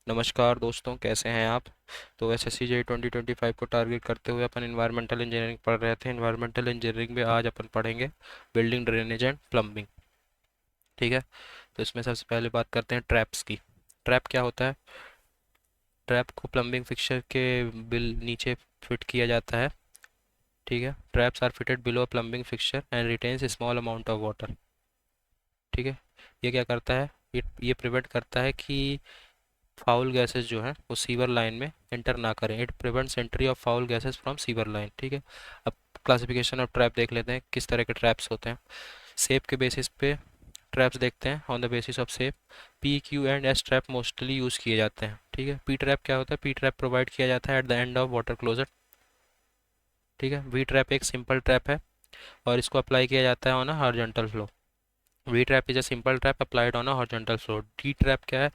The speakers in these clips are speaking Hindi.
नमस्कार दोस्तों, कैसे हैं आप। तो एसएससी जेई 2025 को टारगेट करते हुए अपन इन्वायरमेंटल इंजीनियरिंग पढ़ रहे थे। इन्वायरमेंटल इंजीनियरिंग में आज अपन पढ़ेंगे बिल्डिंग ड्रेनेज एंड प्लम्बिंग। ठीक है। तो इसमें सबसे पहले बात करते हैं ट्रैप्स की। ट्रैप क्या होता है। ट्रैप को प्लम्बिंग फिक्सचर के बिल नीचे फिट किया जाता है। ठीक है। Traps are fitted below plumbing fixture and retains small amount of water. ठीक है। ये क्या करता है, ये प्रिवेंट करता है कि फाउल गैसेस जो हैं वो सीवर लाइन में एंटर ना करें। It prevents entry of foul gases from sewer line. ठीक है। अब क्लासिफिकेशन ऑफ ट्रैप देख लेते हैं, किस तरह के ट्रैप्स होते हैं। सेप के बेसिस पे ट्रैप्स देखते हैं। On the basis of shape P Q and S trap mostly use किए जाते हैं। ठीक है। पी ट्रैप क्या होता है, पी ट्रैप प्रोवाइड किया जाता है at the end of water closure. ठीक है। वी ट्रैप एक सिंपल ट्रैप है और इसको अप्लाई किया जाता है on a horizontal flow. V trap is a simple trap applied on a horizontal floor. D trap क्या है,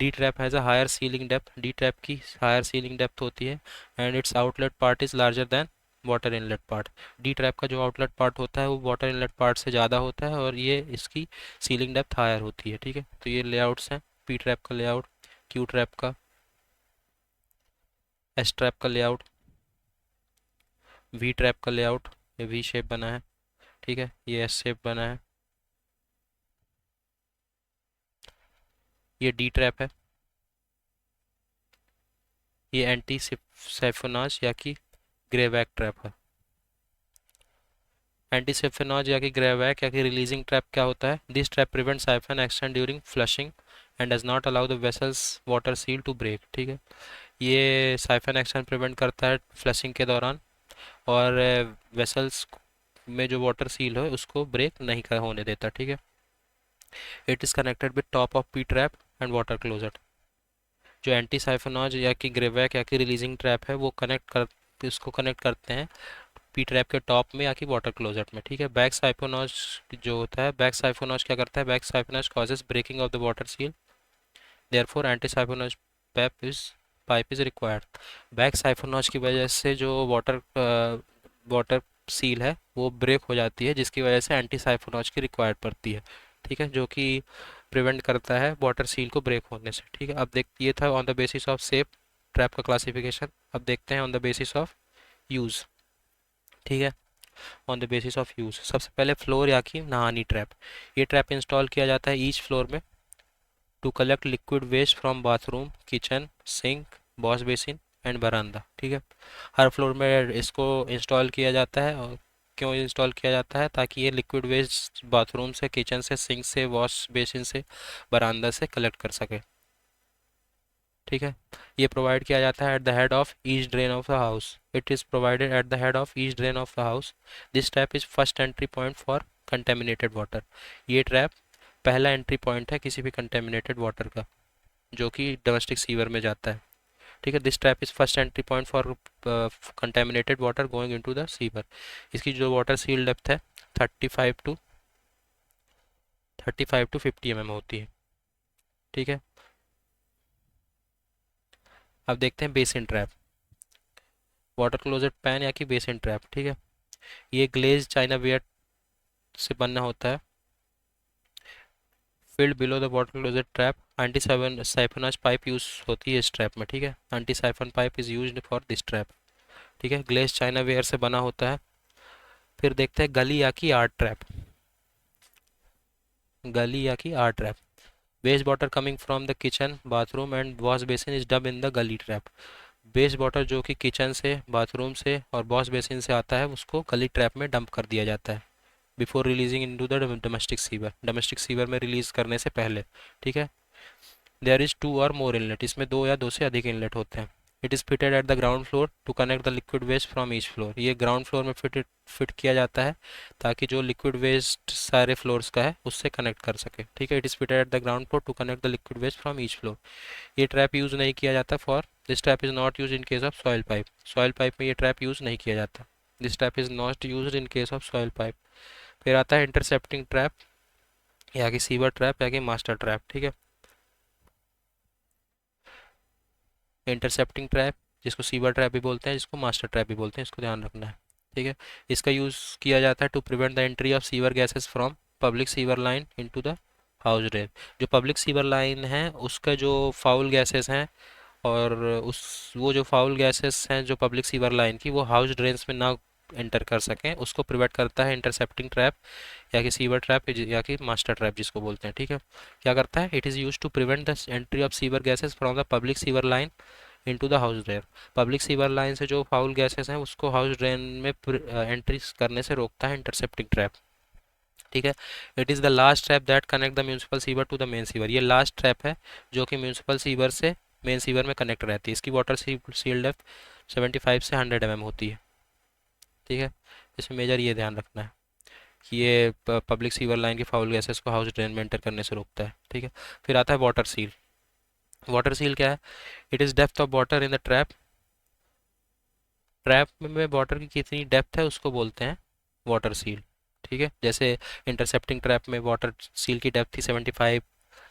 D trap has a higher ceiling depth. D trap की higher ceiling depth होती है and its outlet part is larger than water inlet part. D trap का जो outlet part होता है वो water inlet part से ज़्यादा होता है और ये इसकी ceiling depth higher होती है। ठीक है। तो ये लेआउट्स हैं, P trap का लेआउट, Q trap का, S trap का लेआउट, V trap का लेआउट। ये V शेप बना है। ठीक है। ये S शेप बना है। ये D trap है। ये एंटी साइफोनाज या कि ग्रेवैक ट्रैप है। एंटी साइफोनाज या कि ग्रेवैक या कि रिलीजिंग ट्रैप क्या होता है, this trap prevent siphon action during flushing and does not allow the vessels water seal to break. ठीक है। ये साइफन एक्शन प्रिवेंट करता है फ्लशिंग के दौरान और वेसल्स में जो वाटर सील है उसको ब्रेक नहीं कर होने देता। ठीक है। It is connected with top of P trap and water closet. जो एंटी साइफोनाज या कि ग्रेवैक या कि रिलीजिंग ट्रैप है वो इसको कनेक्ट करते हैं पी ट्रैप के टॉप में या कि वाटर क्लोजेट में। ठीक है। बैक साइफोनॉज जो होता है, बैक साइफोनॉज क्या करता है, back siphonage causes breaking off the water seal, therefore anti siphonage pipe is required. Back siphonage की वजह से जो वाटर सील है वो ब्रेक हो जाती है, जिसकी वजह से एंटी साइफोनॉज की रिक्वायर्ड पड़ती है। ठीक है। जो कि प्रिवेंट करता है वाटर सील को ब्रेक होने से। ठीक है। अब देख, ये था on the basis of shape trap का क्लासिफिकेशन। अब देखते हैं on the basis of use. ठीक है। On the basis of use, सबसे पहले फ्लोर या कि नहानी ट्रैप। ये ट्रैप इंस्टॉल किया जाता है ईच फ्लोर में to collect liquid waste from bathroom, kitchen, sink, wash basin and बरामदा। ठीक है। हर फ्लोर में इसको इंस्टॉल किया जाता है। और क्यों इंस्टॉल किया जाता है, ताकि ये लिक्विड वेस्ट बाथरूम से, किचन से, सिंक से, वॉश बेसिन से, बरामदा से कलेक्ट कर सके। ठीक है। ये प्रोवाइड किया जाता है at the head of each drain of the house. It is provided at the head of each drain of the house. This trap is first entry point for contaminated water. ये ट्रैप पहला एंट्री पॉइंट है किसी भी कंटेमिनेटेड वाटर का जो कि डोमेस्टिक सीवर में जाता है। ठीक है। This trap is first entry point for contaminated water going into the sewer. इसकी जो वाटर सील डेप्थ है 35 टू 50 mm होती है। ठीक है। अब देखते हैं basin trap, water closet pan या कि बेसिन ट्रैप। ठीक है। ये ग्लेज चाइना वेयर से बनना होता है। Filled below the water closet trap, anti siphonage pipe use होती है इस ट्रैप में। ठीक है। Anti siphon pipe is used for this trap. ठीक है। ग्लेज चाइना वेयर से बना होता है। फिर देखते हैं गली या कि आर्ट ट्रैप। गली या कि आर्ट trap, waste water coming from the kitchen, bathroom and wash basin is dub in the gully trap. Waste water जो कि किचन से, बाथरूम से और वॉश बेसिन से आता है उसको गली ट्रैप में डंप कर दिया जाता है before releasing into the domestic sewer, domestic sewer में रिलीज करने से पहले। ठीक है। देयर इज टू और मोर इनलेट, इसमें दो या दो से अधिक इनलेट होते हैं। It is fitted at the ground floor to connect the liquid waste from each floor. ये ग्राउंड फ्लोर में फिट किया जाता है ताकि जो लिक्विड वेस्ट सारे फ्लोर्स का है उससे कनेक्ट कर सके। ठीक है। It is fitted at the ground floor to connect the liquid waste from each floor. ये ट्रैप यूज़ नहीं किया जाता for, this trap is not use in case of soil pipe. Soil pipe में ये ट्रैप यूज़ नहीं किया जाता। This trap is not use in case of soil pipe. फिर आता है इंटरसेप्टिंग ट्रैप या कि सीवर ट्रैप या कि मास्टर ट्रैप। ठीक है। इंटरसेप्टिंग ट्रैप, जिसको सीवर ट्रैप भी बोलते हैं, जिसको मास्टर ट्रैप भी बोलते हैं, इसको ध्यान रखना है। ठीक है। इसका यूज़ किया जाता है to prevent the entry of sewer gases from public sewer line into the house drain. जो पब्लिक सीवर लाइन है उसका जो फाउल गैसेस हैं, और उस वो जो फाउल गैसेस हैं जो पब्लिक सीवर लाइन की, वो हाउस ड्रेन्स में ना एंटर कर सकें, उसको प्रिवेंट करता है इंटरसेप्टिंग ट्रैप, या कि सीवर ट्रैप, या कि मास्टर ट्रैप जिसको बोलते हैं। ठीक है, क्या करता है? It is use to prevent the entry of sewer gases from the public sewer line into the house drain. Public sewer line से जो फाउल गैसेस हैं उसको हाउस ड्रेन में एंट्री करने से रोकता है इंटरसेप्टिंग ट्रैप। ठीक है, it is the last trap that connect the municipal sewer to the main sewer. ये लास्ट ट्रैप है जो कि म्यूनसिपल सीवर से मेन सीवर में कनेक्ट रहती है। इसकी वाटर सील डेप्थ 75 से 100 होती है। ठीक है, इसमें मेजर ये ध्यान रखना है कि ये पब्लिक सीवर लाइन की फाउल गैसेस को हाउस ड्रेन में एंटर करने से रोकता है। ठीक है, फिर आता है वाटर सील। वाटर सील क्या है? It is depth of water in the trap. Trap में वाटर की कितनी डेप्थ है उसको बोलते हैं वाटर सील। ठीक है, जैसे इंटरसेप्टिंग ट्रैप में वाटर सील की डेप्थ थी 75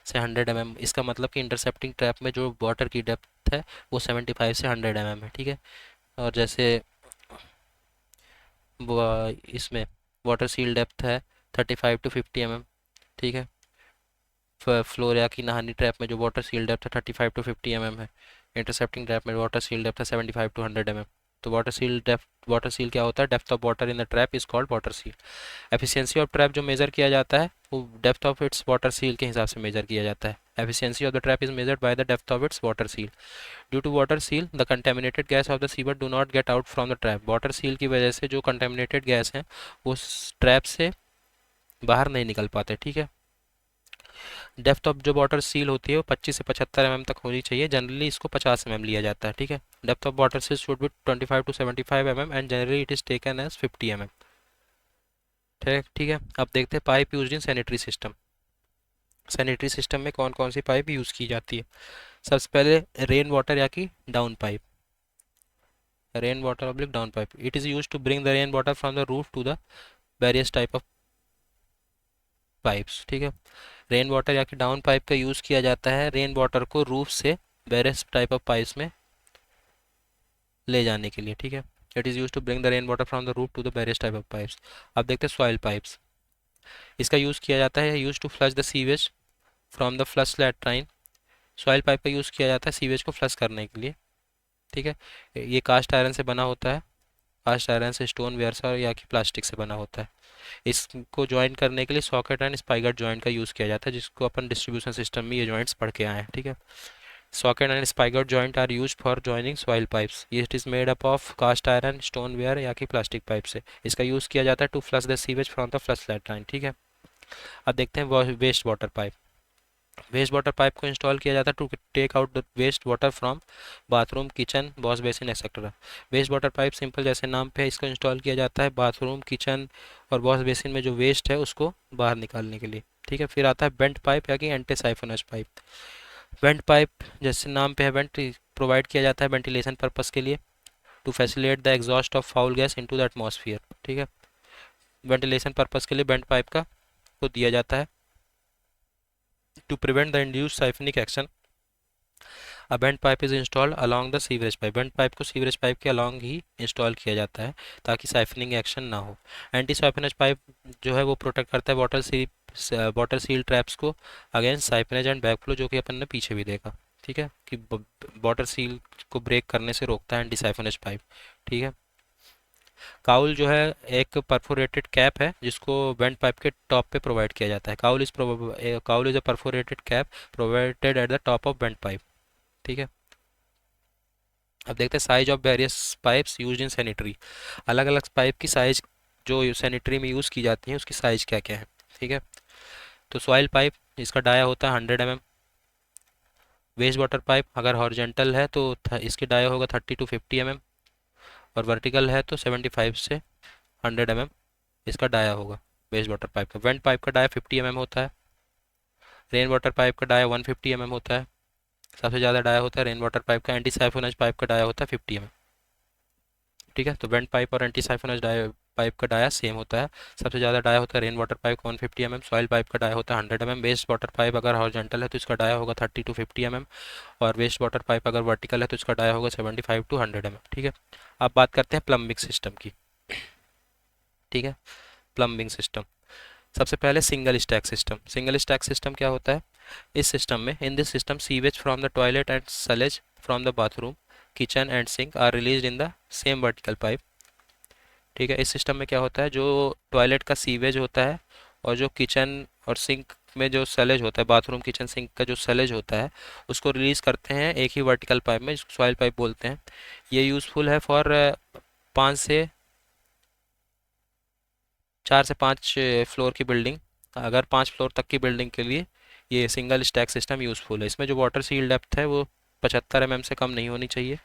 से 100 इसका मतलब कि इंटरसेप्टिंग ट्रैप में जो वाटर की डेप्थ है वो 75 से 100 है। ठीक है, और जैसे इसमें वाटर सील डेप्थ है 35 to 50 ठीक है, फ्लोरिया की नहानी ट्रैप में जो वाटर सील डेप्थ है 35 to 50 है। इंटरसेप्टिंग ट्रैप में वाटर सील डेप्थ है 75 to 100 तो वाटर सील क्या होता है? Depth of water in the trap is called water seal. Efficiency of trap जो मेजर किया जाता है वो depth of its water seal के हिसाब से मेजर किया जाता है। Efficiency of the trap is measured by the depth of its water seal. Due to water seal the contaminated gas of the sewer do not get out from the trap. Water seal की वजह से जो कंटेमिनेटेड गैस हैं वो ट्रैप से बाहर नहीं निकल पाते। ठीक है, डेप्थ ऑफ जो वाटर सील होती है वो 25 से 75 तक होनी चाहिए। जनरली इसको 50 लिया जाता है। ठीक है, depth of water seal should be 25 to 75 and generally it is taken as 50 ठीक ठीक है, अब देखते हैं pipe use in sanitary system. Sanitary system में कौन कौन सी पाइप यूज़ की जाती है? सबसे पहले रेन वाटर या कि down pipe. Rain water oblique down pipe, it is use to bring the rain water from the roof to the various type of pipes. ठीक है, रेन वाटर या कि डाउन पाइप का यूज़ किया जाता है रेन वाटर को रूफ से वेरियस टाइप ऑफ पाइप्स में ले जाने के लिए। ठीक है, it is use to bring the rain water from the roof to the various type of pipes. अब देखते हैं सॉइल पाइप्स। इसका यूज़ किया जाता है use to flush the sewage from the flush latrine. Soil pipe का यूज़ किया जाता है सीवेज को फ्लश करने के लिए। ठीक है, ये कास्ट आयरन से बना होता है। कास्ट आयरन से, स्टोन वेयर से, और या कि प्लास्टिक से बना होता है। इसको ज्वाइन करने के लिए सॉकेट एंड स्पाइगट जॉइंट का यूज़ किया जाता है, जिसको अपन डिस्ट्रीब्यूशन सिस्टम में ये जॉइंट्स पढ़ के आए हैं। ठीक है, socket and spigot joint are use for joining soil pipes. ये it is made up of cast iron, stoneware या कि प्लास्टिक पाइप से। इसका यूज़ किया जाता है to flush the sewage from the flush line. ठीक है, अब देखते हैं waste water pipe. Waste water pipe को इंस्टॉल किया जाता है to take out the waste water from bathroom, kitchen, wash basin etcetera. Waste water pipe simple जैसे नाम पे है, इसको इंस्टॉल किया जाता है बाथरूम, किचन और वॉश बेसिन में जो वेस्ट है उसको बाहर निकालने के लिए। ठीक है, फिर आता है बेंट पाइप या कि एंटी साइफोनस पाइप। वेंट पाइप जैसे नाम पे है, वेंट प्रोवाइड किया जाता है वेंटिलेशन पर्पस के लिए, to facilitate the exhaust of foul gas into the atmosphere. ठीक है, वेंटिलेशन पर्पस के लिए वेंट पाइप का को दिया जाता है to prevent the induced siphonic action. A bent pipe is installed along the sewerage pipe. Bent pipe को सीवरेज पाइप के अलॉन्ग ही इंस्टॉल किया जाता है ताकि साइफनिंग एक्शन ना हो। एंटी साइफनेज पाइप जो है वो प्रोटेक्ट करता है वाटर सील ट्रैप्स को अगेंस्ट साइफनेज एंड बैकफ्लो, जो कि अपन ने पीछे भी देखा। ठीक है, कि वाटर सील को ब्रेक करने से रोकता है एंटी साइफनेज पाइप। ठीक है, काउल जो है एक परफोरेटेड कैप है जिसको वेंट पाइप के टॉप पे प्रोवाइड किया जाता है। Cowl is a perforated cap provided at the top of went pipe. ठीक है, अब देखते हैं size of various pipes used in sanitary. अलग अलग पाइप की साइज जो सैनिटरी में यूज़ की जाती है उसकी साइज क्या क्या है। ठीक है, तो सॉइल पाइप, इसका डाया होता है 100 वेस्ट वाटर पाइप अगर हॉरिजेंटल है तो इसकी डाया होगा 30 to 50 और वर्टिकल है तो 75 से 100 इसका डाया होगा वेस्ट वाटर पाइप का। वेंट पाइप का डाया 50 होता है। रेन वाटर पाइप का डाया 150 होता है। सबसे ज़्यादा डाया होता है रेन वाटर पाइप का। एंटी साइफोनज पाइप का डाया होता है 50 ठीक है, तो वेंट पाइप और एंटी साइफोनज डाया पाइप का डाया सेम होता है। सबसे ज़्यादा डाया होता है रेन वाटर पाइप का 150 सॉइल पाइप का डाया होता है 100 वेस्ट वाटर पाइप अगर हॉरिजॉन्टल है तो इसका डाया होगा 30 to 50 और वेस्ट वाटर पाइप अगर वर्टिकल है तो इसका डाया होगा 75 to 100 ठीक है, अब बात करते हैं प्लम्बिंग सिस्टम की। ठीक है, प्लम्बिंग सिस्टम। सबसे पहले single stack system. Single stack system क्या होता है? इस सिस्टम में, in this system sewage from the toilet and sullage from the bathroom, kitchen and sink are release in the same vertical pipe. ठीक है, इस सिस्टम में क्या होता है, जो टॉयलेट का सीवेज होता है और जो किचन और सिंक में जो सलेज होता है, बाथरूम किचन सिंक का जो सलेज होता है, उसको रिलीज करते हैं एक ही वर्टिकल पाइप में, जिसको सॉइल पाइप बोलते हैं। ये यूज़फुल है फॉर 4 से 5 फ्लोर की बिल्डिंग। अगर 5 फ्लोर तक की बिल्डिंग के लिए ये सिंगल स्टैक सिस्टम यूज़फुल है। इसमें जो वाटर सील डेप्थ है वो 75 mm से कम नहीं होनी चाहिए।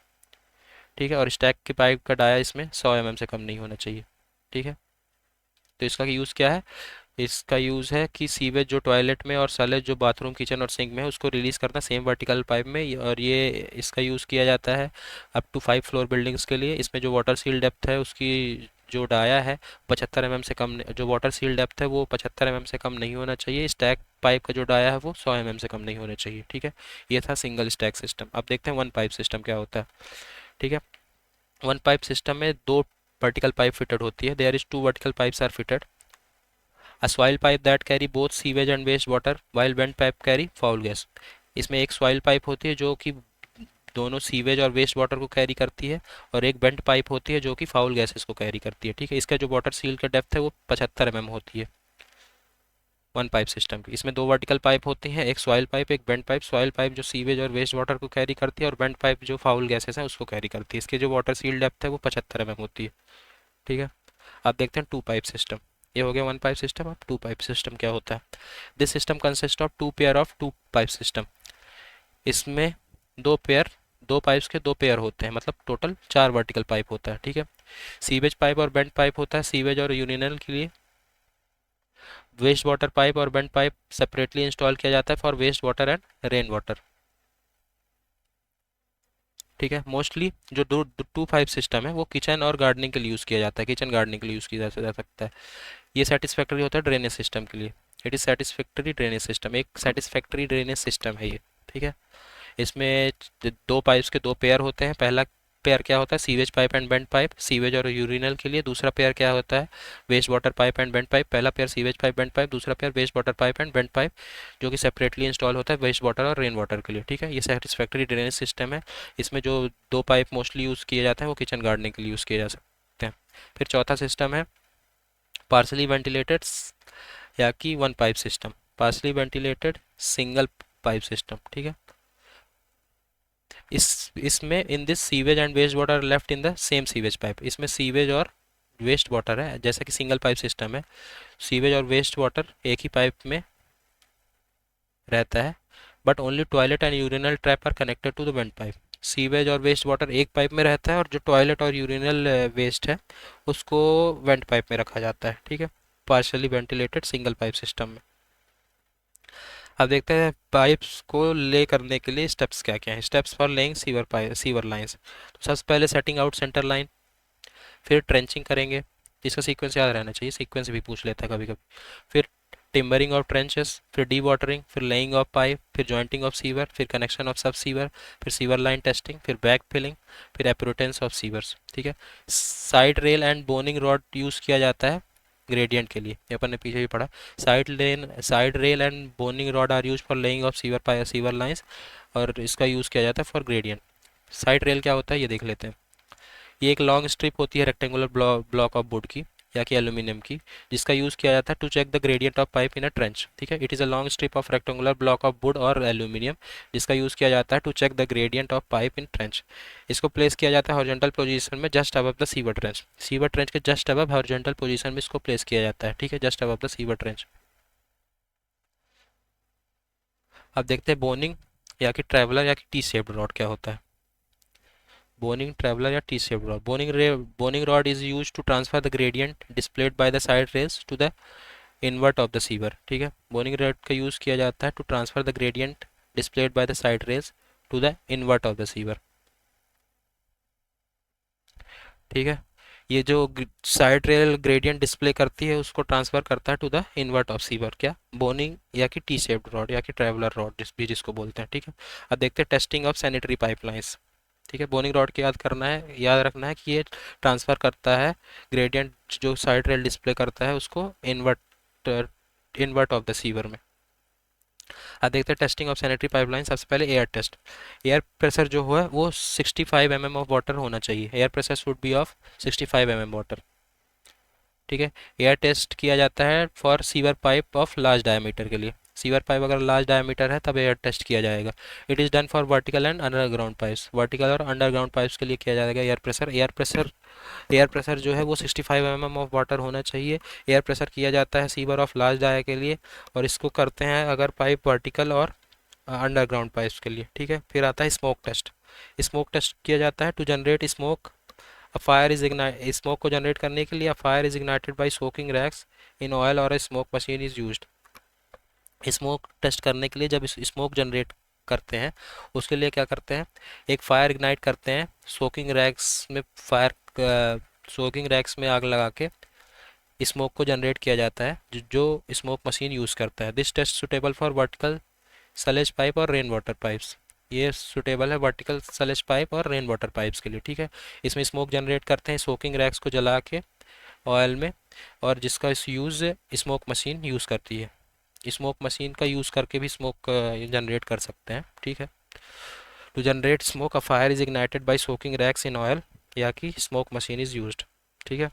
ठीक है, और स्टैक की पाइप का डाया इसमें 100 mm से कम नहीं होना चाहिए। ठीक है, तो इसका यूज़ क्या है? इसका यूज़ है कि सीवेज जो टॉयलेट में और सलेज जो बाथरूम किचन और सिंक में है, उसको रिलीज़ करना सेम वर्टिकल पाइप में। और ये इसका यूज़ किया जाता है अप टू 5 फ्लोर बिल्डिंग्स के लिए। इसमें जो वाटर सील डेप्थ है उसकी जो डाया है 75 mm से कम, जो वाटर सील डेप्थ है वो 75 mm से कम नहीं होना चाहिए। स्टैक पाइप का जो डाया है वो 100 mm से कम नहीं होना चाहिए। ठीक है, ये था सिंगल स्टैक सिस्टम। अब देखते हैं वन पाइप सिस्टम क्या होता है। ठीक है, वन पाइप सिस्टम में दो वर्टिकल पाइप फिटेड होती है। There is two vertical pipes are fitted, a soil pipe that carry both sewage and waste water while vent pipe carry foul gas। इसमें एक सॉइल पाइप होती है जो कि दोनों सीवेज और वेस्ट वाटर को कैरी करती है, और एक बेंट पाइप होती है जो कि फाउल गैसेस को कैरी करती है। ठीक है, इसका जो वाटर सील का डेप्थ है वो 75 mm होती है वन पाइप सिस्टम की। इसमें दो वर्टिकल पाइप होती हैं, एक सॉइल पाइप एक बेंट पाइप। सॉइल पाइप जो सीवेज और वेस्ट वाटर को कैरी करती है, और बेंट पाइप जो फाउल गैसेस हैं उसको कैरी करती है। इसके जो वाटर सील डेप्थ है वो 75 mm होती है। ठीक है, अब देखते हैं टू पाइप सिस्टम। ये हो गया वन पाइप सिस्टम। अब टू पाइप सिस्टम क्या होता है? This system consist of two pair of two pipe system. इसमें दो पाइप्स के दो पेयर होते हैं, मतलब टोटल 4 वर्टिकल पाइप होता है। ठीक है, सीवेज पाइप और बेंट पाइप होता है सीवेज और यूरिनल के लिए। वेस्ट वाटर पाइप और बेंट पाइप सेपरेटली इंस्टॉल किया जाता है for waste water and rain water. ठीक है, मोस्टली जो दो टू पाइप सिस्टम है वो किचन और गार्डनिंग के लिए यूज़ किया जाता है, किचन गार्डनिंग के लिए यूज़ किया जा सकता है। ये सेटिस्फैक्टरी होता है ड्रेनेज सिस्टम के लिए। It is satisfactory drainage system, एक सेटिस्फैक्टरी ड्रेनेज सिस्टम है ये। ठीक है, इसमें दो पाइप्स के दो पेयर होते हैं। पहला पेयर क्या होता है? Sewage pipe and bent pipe, sewage और यूरिनल के लिए। दूसरा पेयर क्या होता है? Waste water pipe and bent pipe. पहला pair sewage pipe bent pipe, दूसरा pair waste water pipe and bent pipe, जो कि सेपरेटली इंस्टॉल होता है वेस्ट वाटर और रेन वाटर के लिए। ठीक है, ये सेटिस्फैक्टरी ड्रेनेज सिस्टम है। इसमें जो दो पाइप मोस्टली यूज़ किए जाते हैं वो किचन गार्डनिंग के लिए यूज़ किए जा सकते हैं। फिर चौथा सिस्टम है पार्सली वेंटिलेटेड या कि one pipe system, partially ventilated single pipe system. ठीक है, इसमें in this sewage and waste water left in the same sewage pipe. इसमें सीवेज और वेस्ट वाटर है, जैसा कि सिंगल पाइप सिस्टम है सीवेज और वेस्ट वाटर एक ही पाइप में रहता है, but only toilet and urinal trap are connected to the vent pipe. Sewage और वेस्ट वाटर एक पाइप में रहता है, और जो टॉयलेट और यूरिनल वेस्ट है उसको वेंट पाइप में रखा जाता है। ठीक है, partially ventilated single pipe system में। अब देखते हैं पाइप्स को ले करने के लिए स्टेप्स क्या क्या हैं। Steps for laying sewer lines. तो सबसे पहले सेटिंग आउट सेंटर लाइन, फिर ट्रेंचिंग करेंगे। इसका सीक्वेंस याद रहना चाहिए, सीक्वेंस भी पूछ लेता है कभी कभी। फिर टिम्बरिंग ऑफ ट्रेंचेस, फिर डी वाटरिंग, फिर लेइंग ऑफ पाइप, फिर जॉइंटिंग ऑफ सीवर, फिर कनेक्शन ऑफ सब सीवर, फिर सीवर लाइन टेस्टिंग, फिर बैक फिलिंग, फिर एप्रोटेंस ऑफ सीवर्स। ठीक है, side rail and boning rod use किया जाता है ग्रेडियंट के लिए, ये अपन ने पीछे भी पढ़ा। Side rail and boning rod are use for laying of sewer lines, और इसका यूज़ किया जाता है फॉर ग्रेडियंट। साइड रेल क्या होता है ये देख लेते हैं। ये एक लॉन्ग स्ट्रिप होती है रेक्टेंगुलर ब्लॉक ऑफ वुड की या कि एल्यूमिनियम की, जिसका यूज़ किया जाता है to check the gradient of pipe in a trench. ठीक है, it is a long strip of rectangular block of wood और एल्यूमिनियम, जिसका यूज़ किया जाता है to check the gradient of pipe इन ट्रेंच। इसको प्लेस किया जाता है हॉरिजॉन्टल पोजीशन में just above the sewer trench. Sewer trench के जस्ट अबव हॉरिजॉन्टल पोजीशन में इसको प्लेस किया जाता है। ठीक है, just above the sewer trench. अब देखते हैं बोनिंग या कि ट्रैवलर या कि टी शेप्ड रॉड क्या होता है। बोनिंग ट्रैवलर या T shaped rod, boning rod is use to transfer the gradient displayed by the side rails to the invert of the sewer. ठीक है, बोनिंग रॉड का यूज़ किया जाता है to transfer the gradient displayed by the side rails to the invert of the sewer. ठीक है, ये जो साइड रेल ग्रेडियंट डिस्प्ले करती है उसको ट्रांसफर करता है to the invert of sewer, क्या? बोनिंग या कि टी शेप्ड रॉड या कि ट्रैवलर रॉड जिसको बोलते हैं। ठीक है, अब देखते हैं टेस्टिंग ऑफ सैनिटरी पाइपलाइंस। ठीक है, बोनिंग रॉड की याद रखना है कि ये ट्रांसफ़र करता है ग्रेडियंट, जो साइड रेल डिस्प्ले करता है उसको invert invert of the sewer में। अब देखते हैं टेस्टिंग ऑफ सैनिटरी पाइपलाइन। सबसे पहले एयर टेस्ट। एयर प्रेशर जो है वो 65 mm ऑफ वाटर होना चाहिए। Air pressure should be of 65 mm water, ठीक है। एयर टेस्ट किया जाता है for sewer pipe of large diameter के लिए। सीवर पाइप अगर लार्ज डायमीटर है तब एयर टेस्ट किया जाएगा। It is done for vertical and underground pipes. Vertical और अंडरग्राउंड पाइप्स के लिए किया जाएगा एयर प्रेशर जो है वो 65 mm ऑफ वाटर होना चाहिए। एयर प्रेशर किया जाता है सीवर ऑफ लार्ज डाया के लिए, और इसको करते हैं अगर पाइप वर्टिकल और अंडरग्राउंड पाइप्स के लिए, ठीक है। फिर आता है स्मोक टेस्ट। स्मोक टेस्ट किया जाता है to generate smoke. A fire is ignite smoke को जनरेट करने के लिए a fire is ignited by soaking rags in oil और a smoke machine is used. Smoke test करने के लिए जब स्मोक जनरेट करते हैं उसके लिए क्या करते हैं, एक फायर इग्नाइट करते हैं सोकिंग रैक्स में। सोकिंग रैक्स में आग लगा के स्मोक को जनरेट किया जाता है जो स्मोक मशीन यूज़ करता है। This test suitable for vertical sullage pipe और रेन वाटर पाइप्स। ये सुटेबल है वर्टिकल सलेज पाइप और रेन वाटर पाइप्स के लिए, ठीक है। इसमें स्मोक जनरेट करते हैं सोकिंग रैक्स को जला के ऑयल में, और जिसका इस यूज़ स्मोक मशीन यूज़ करती है। स्मोक मशीन का यूज़ करके भी स्मोक जनरेट कर सकते हैं, ठीक है। To generate smoke a fire is ignited by soaking rags in oil या कि स्मोक मशीन इज़ यूज्ड, ठीक है।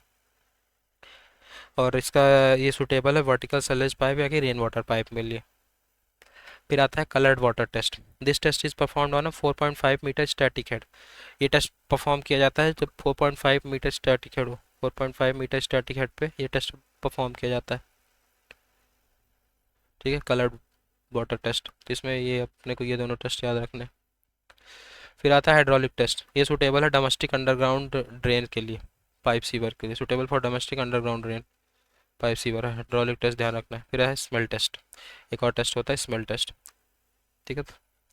और इसका ये सुटेबल है वर्टिकल सलेज पाइप या कि रेन वाटर पाइप के लिए। फिर आता है coloured water test. This test is performed on a 4.5 metre static head. ये टेस्ट परफॉर्म किया जाता है जब 4.5 मीटर स्टैटिक हेड हो। 4.5 मीटर स्टैटिक हेड पे ये टेस्ट परफॉर्म किया जाता है, ठीक है। कलर्ड वाटर टेस्ट, तो इसमें ये अपने को ये दोनों टेस्ट याद रखने हैं। फिर आता है हाइड्रोलिक टेस्ट। ये सुटेबल है डोमेस्टिक अंडरग्राउंड ड्रेन के लिए, पाइप सीवर के लिए। Suitable for domestic underground drain, pipe sewer है। हाइड्रोलिक टेस्ट ध्यान रखना है। फिर है स्मेल टेस्ट। एक और टेस्ट होता है स्मेल टेस्ट, ठीक है।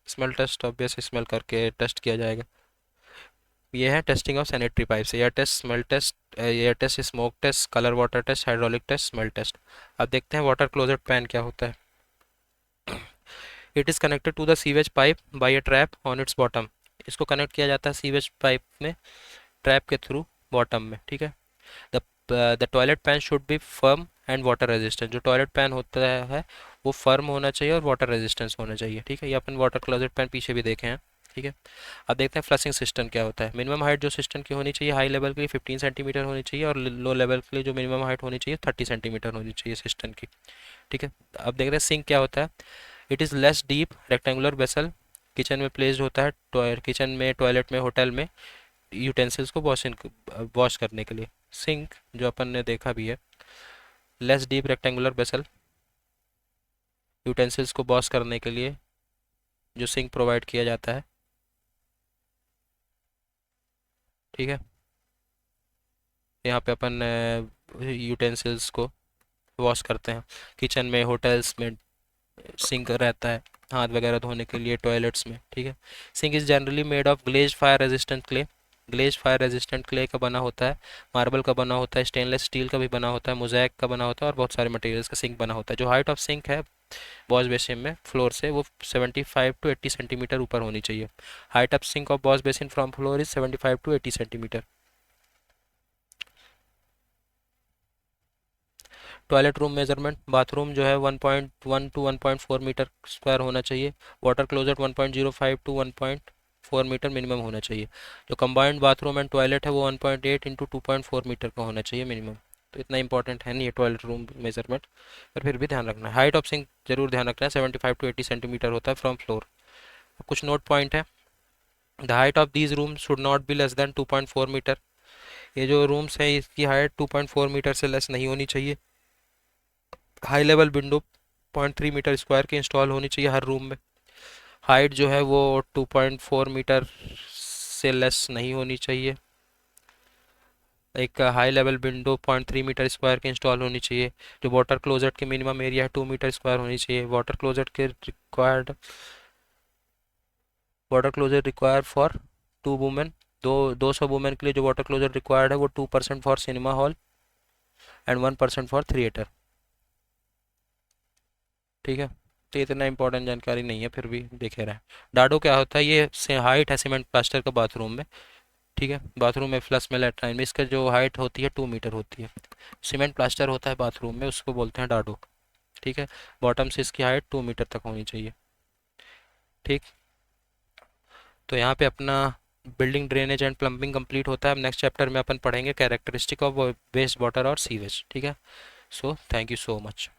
स्मेल टेस्ट ऑब्वियस स्मेल करके टेस्ट किया जाएगा। ये है testing of sanitary pipes. Air test, smell test, air test, smoke test, colour water test, hydraulic test, smell test. अब देखते हैं वाटर क्लोजेट पैन क्या होता है। It is connected to the sewage pipe by a trap on its bottom. इसको कनेक्ट किया जाता है सीवेज पाइप में ट्रैप के थ्रू बॉटम में, ठीक है। The the toilet pan should be firm and water resistant. जो टॉयलेट पैन होता है वो फर्म होना चाहिए और वाटर रेजिस्टेंस होना चाहिए, ठीक है। ये अपन वाटर क्लोजेट पैन पीछे भी देखे हैं, ठीक है। अब देखते हैं फ्लशिंग सिस्टम क्या होता है। मिनिमम हाइट जो सिस्टम की होनी चाहिए हाई लेवल के लिए 15 सेंटीमीटर होनी चाहिए, और लो लेवल के लिए जो मिनिमम हाइट होनी चाहिए 30 सेंटीमीटर होनी चाहिए सिस्टम की, ठीक है। अब देख रहे हैं सिंक क्या होता है। It is less deep rectangular vessel. Kitchen में प्लेस्ड होता है, किचन में, टॉयलेट में, होटल में यूटेंसिल्स को वॉश करने के लिए। सिंक जो अपन ने देखा भी है, less deep rectangular vessel, utensils को वॉश करने के लिए जो सिंक प्रोवाइड किया जाता है, ठीक है। यहाँ पे अपन यूटेंसिल्स को वॉश करते हैं। किचन में, होटल्स में सिंक रहता है हाथ वगैरह धोने के लिए, टॉयलेट्स में, ठीक है। Sink is generally made of glaze fire resistant clay. Glaze fire resistant clay का बना होता है, मार्बल का बना होता है, स्टेनलेस स्टील का भी बना होता है, मोज़ैक का बना होता है, और बहुत सारे मटेरियल्स का सिंक बना होता है। जो हाइट ऑफ सिंक है वॉश बेसिन में फ्लोर से वो 75 टू 80 सेंटीमीटर ऊपर होनी चाहिए। Height of sink of wash basin from floor is 75 to 80 centimetre. Toilet room measurement. Bathroom जो है 1.1 टू 1.4 मीटर स्क्वायर होना चाहिए। Water closet 1.05 to 1.4 metre minimum होना चाहिए। जो कंबाइंड बाथरूम एंड टॉयलेट है वो 1.8 इंटू 2.4 मीटर का होना चाहिए मिनिमम। तो इतना इंपॉर्टेंट है नहीं ये टॉयलेट रूम मेजरमेंट, पर फिर भी ध्यान रखना है। हाइट ऑफ सिंक जरूर ध्यान रखना है, 75 टू 80 सेंटीमीटर होता है फ्रॉम फ्लोर। कुछ नोट पॉइंट है। The height of these room should not be less than 2.4 metre. ये जो रूम्स हैं इसकी हाइट 2.4 मीटर से लेस नहीं होनी चाहिए। High level window 0.3 metre square की इंस्टॉल होनी चाहिए हर रूम में। हाइट जो है वो 2.4 मीटर से लेस नहीं होनी चाहिए। एक high level window 0.3 metre square की इंस्टॉल होनी चाहिए। जो वाटर क्लोजेट की मिनिमम एरिया है 2 मीटर स्क्वायर होनी चाहिए। Water closet require for 2 women. 200 women के लिए जो वाटर क्लोजेट रिक्वायर्ड है वो 2% for cinema hall and 1% for theatre, ठीक है। तो इतना इंपॉर्टेंट जानकारी नहीं है, फिर भी देखे रहे। डाडो क्या होता है, ये से हाइट है सीमेंट प्लास्टर का बाथरूम में, ठीक है। बाथरूम में फ्लश में लैट्राइन में इसका जो हाइट होती है 2 मीटर होती है। सीमेंट प्लास्टर होता है बाथरूम में, उसको बोलते हैं डाडो, ठीक है। बॉटम से इसकी हाइट 2 मीटर तक होनी चाहिए। ठीक। तो यहाँ पे अपना building drainage and plumbing complete होता है। अब नेक्स्ट चैप्टर में अपन पढ़ेंगे कैरेक्टरिस्टिक ऑफ वेस्ट वाटर और सीवेज। ठीक है। So thank you so much.